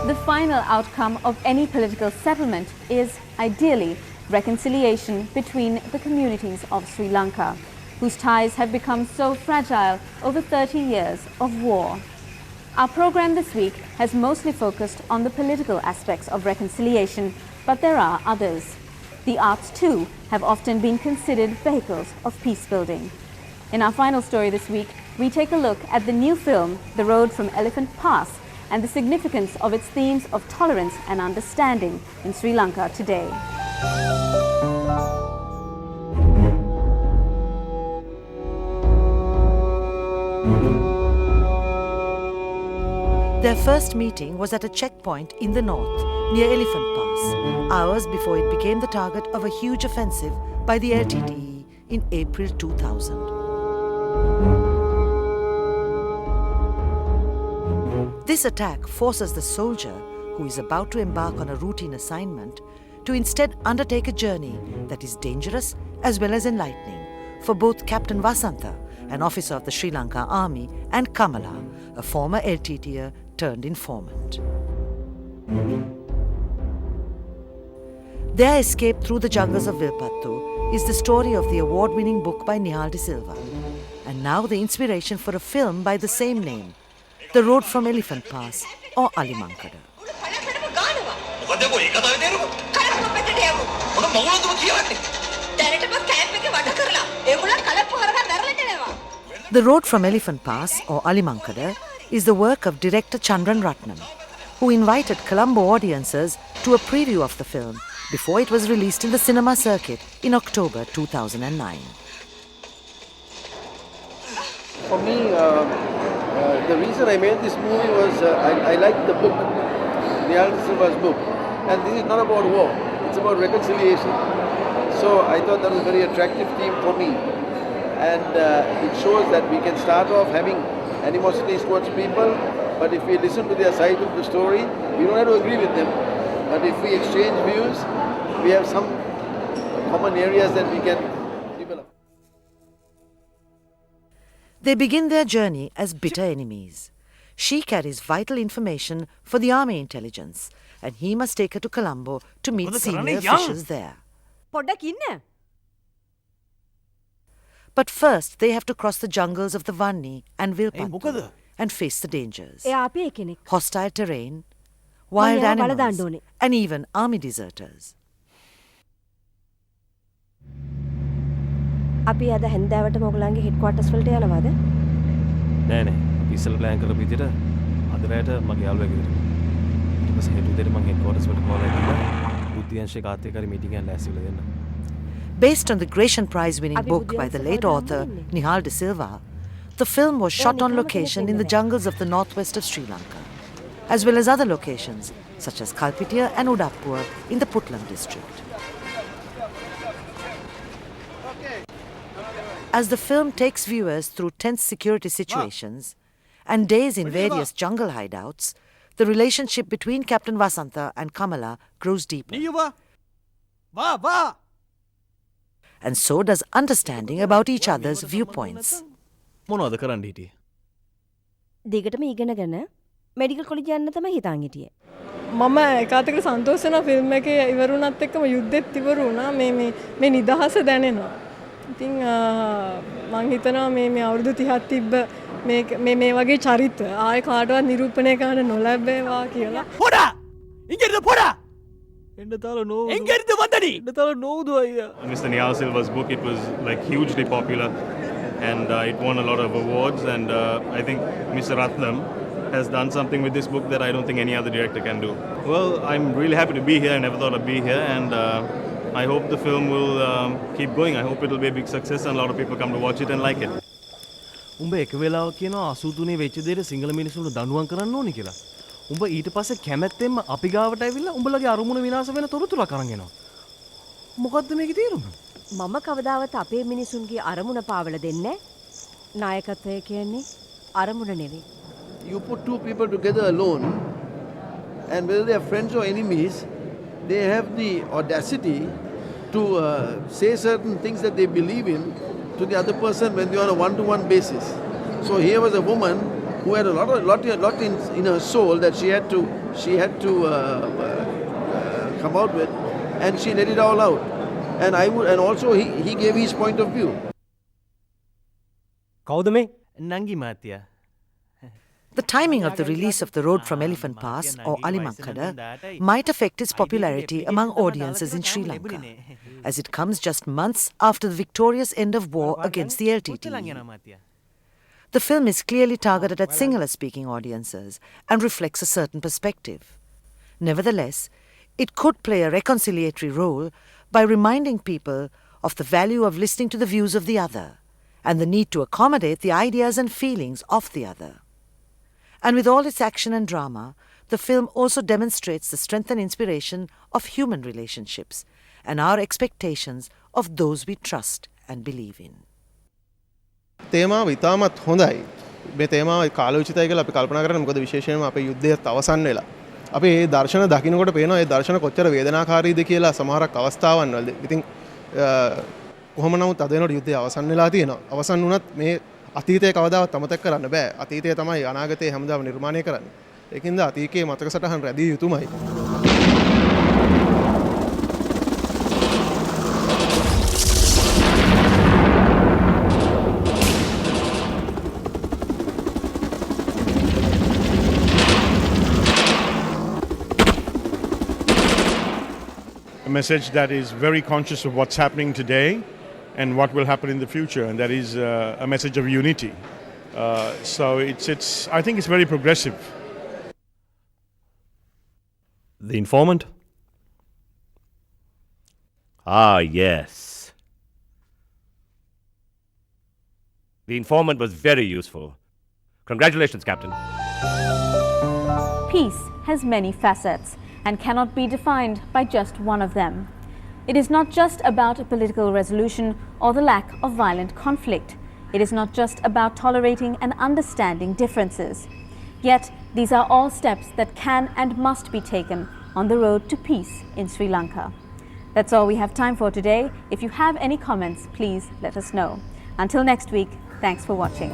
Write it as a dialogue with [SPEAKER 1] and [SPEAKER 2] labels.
[SPEAKER 1] The final outcome of any political settlement is, ideally, reconciliation between the communities of Sri Lanka, whose ties have become so fragile over 30 years of war. Our program this week has mostly focused on the political aspects of reconciliation, but there are others. The arts, too, have often been considered vehicles of peace building. In our final story this week, we take a look at the new film, The Road from Elephant Pass, and the significance of its themes of tolerance and understanding in Sri Lanka today.
[SPEAKER 2] Their first meeting was at a checkpoint in the north, near Elephant Pass, hours before it became the target of a huge offensive by the LTTE in April 2000. This attack forces the soldier, who is about to embark on a routine assignment, to instead undertake a journey that is dangerous as well as enlightening for both Captain Vasantha, an officer of the Sri Lanka Army, and Kamala, a former LTTer turned informant. Their escape through the jungles of Vilpattu is the story of the award-winning book by Nihal de Silva, and now the inspiration for a film by the same name, The Road from Elephant Pass or Alimankada. The Road from Elephant Pass or Alimankada is the work of director Chandran Ratnam, who invited Colombo audiences to a preview of the film before it was released in the cinema circuit in October 2009.
[SPEAKER 3] For me, the reason I made this movie was I liked the book, Nihal de Silva's book, and this is not about war, it's about reconciliation. So I thought that was a very attractive theme for me, and it shows that we can start off having animosities towards people, but if we listen to their side of the story, we don't have to agree with them, but if we exchange views, we have some common areas that we can develop.
[SPEAKER 2] They begin their journey as bitter enemies. She carries vital information for the army intelligence, and he must take her to Colombo to meet senior officials there. But first, they have to cross the jungles of the Vanni and Vilpattu and face the dangers. Hostile terrain, wild animals, and even army deserters.
[SPEAKER 4] අපි අද හැන්දෑවට මොගලන්ගේ හෙඩ්ක්වාටර්ස් වලට යනවාද?
[SPEAKER 5] නෑ නෑ. අපි ඉස්සෙල්ලා plan කරපු විදිහට අද රැයට මගේ යාළුවා ගෙදර. ඊට පස්සේ හෙට උදේට මම හෙඩ්ක්වාටර්ස් වලට කෝල් එකක් දීලා බුද්ධිංශේ කාත් එක්ක හරි මීටින් එකක් ලෑස්ති වෙලා දෙන්න.
[SPEAKER 2] Based on the Gratian Prize-winning book by the late author Nihal de Silva, the film was shot on location in the jungles of the northwest of Sri Lanka, as well as other locations such as Kalpitiya and Udappur in the Puttlam district. As the film takes viewers through tense security situations and days in various jungle hideouts, the relationship between Captain Vasantha and Kamala grows deeper. And so does understanding about each other's viewpoints.
[SPEAKER 5] මොනවද කරන්න හිටියේ?
[SPEAKER 4] දිගටම ඉගෙනගෙන medical college යන්න තමයි හිතාන් හිටියේ.
[SPEAKER 6] මම ඒකාතක සන්තෝෂ වෙනවා ෆිල්ම් එකේ ඉවරුණත් එක්කම යුද්ධෙත් ඉවරු වුණා. මේ නිදහස දැනෙනවා. ඉතින් මං හිතනවා මේ අවුරුදු 30ක් තිබ්බ මේ වගේ චරිත ආයෙ කාටවත් නිරූපණය කරන්න නොලැබේවා කියලා.
[SPEAKER 7] පොඩා! ඉංගිරිද පොඩා!
[SPEAKER 5] Mr. Nihal Silva's book, it was like hugely popular and it won a lot of awards, and I think Mr. Ratnam has done something with this book that I don't think any other director can do. Well, I'm really happy to be here. I never thought I'd be here, and I hope the film will keep going. I hope it'll be a big success and a lot of people come to watch it and like it.
[SPEAKER 7] උඹ එක වෙලාවක කියනවා 83 වෙච්ච දෙයට සිංහල මිනිස්සුන්ට දඬුවම් කරන්න ඕනි කියලා. උඹ ඊට පස්සේ කැමැත්තෙන්ම අපි ගාවට ඇවිල්ලා උඹලගේ අරමුණ විනාශ වෙන තොරතුරක් අරන් එනවා. මොකද්ද මේකේ තේරුම?
[SPEAKER 4] මම කවදාවත් අපේ මිනිසුන්ගේ අරමුණ පාවල දෙන්නේ නායකත්වය කියන්නේ අරමුණ නෙවෙයි.
[SPEAKER 3] You put two people together alone, and whether they are friends or enemies, they have the audacity to say certain things that they believe in to the other person when they are on a one-to-one basis. So here was a woman who had a lot in her soul that she had to she had to come out with, and she let it all out. And also he gave his point of view.
[SPEAKER 8] කවුද මේ?
[SPEAKER 7] නංගි මාත්‍යා.
[SPEAKER 2] The timing of the release of The Road from Elephant Pass, or Alimakkada, might affect its popularity among audiences in Sri Lanka, as it comes just months after the victorious end of war against the LTT. The film is clearly targeted at Sinhala-speaking audiences and reflects a certain perspective. Nevertheless, it could play a reconciliatory role by reminding people of the value of listening to the views of the other and the need to accommodate the ideas and feelings of the other. And with all its action and drama, the film also demonstrates the strength and inspiration of human relationships and our expectations of those we trust and believe in.
[SPEAKER 9] තේමාව ඉතාමත් හොඳයි. මේ තේමාව කාලෝචිතයි කියලා අපි කල්පනා කරන්නේ මොකද විශේෂයෙන්ම අපේ යුද්ධයත් අවසන් වෙලා. අපි මේ දර්ශන දකින්නකොට පේනවා මේ දර්ශන කොච්චර වේදනාකාරීද කියලා සමහරක් අවස්ථාවන් වලදී. ඉතින් කොහොම නමුත් අද වෙනකොට යුද්ධය අවසන් වෙලා තියෙනවා. අවසන් වුණත් මේ අතීතය කවදාවත් අමතක කරන්න බෑ. අතීතය තමයි අනාගතේ හැමදාම නිර්මාණය කරන්නේ. ඒකින්ද අතීතයේ මතක සටහන් රැඳිය යුතුමයි.
[SPEAKER 10] A message that is very conscious of what's happening today and what will happen in the future, and that is a message of unity. So I think it's very progressive.
[SPEAKER 8] The Informant? Ah, yes. The Informant was very useful. Congratulations, Captain.
[SPEAKER 1] Peace has many facets and cannot be defined by just one of them. It is not just about a political resolution or the lack of violent conflict. It is not just about tolerating and understanding differences. Yet, these are all steps that can and must be taken on the road to peace in Sri Lanka. That's all we have time for today. If you have any comments, please let us know. Until next week, thanks for watching.